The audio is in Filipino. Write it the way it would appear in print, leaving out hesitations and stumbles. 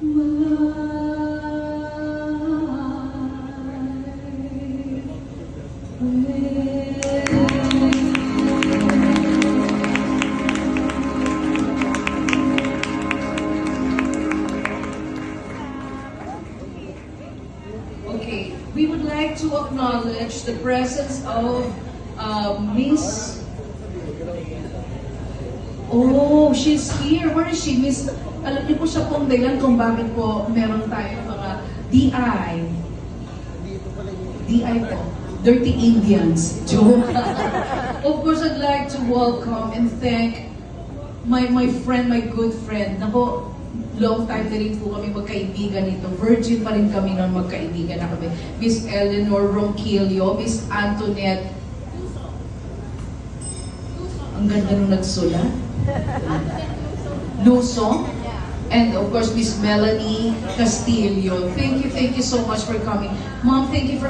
Okay, we would like to acknowledge the presence of Miss... Oh, she's here. Where is she? Miss... Alam niyo po siya pong dahilan kung bakit po meron tayong mga DI. DI po. Dirty Indians. Joke. Of course, I'd like to welcome and thank my friend, my good friend. Nako, long time na rin po kami magkaibigan nito. Virgin pa rin kami nung magkaibigan na kami. Miss Eleanor Ronquillo, Miss Antoinette. Ang ganda nung nagsulat. Luso. And of course, Miss Melanie Castillo. Thank you so much for coming. Mom, thank you for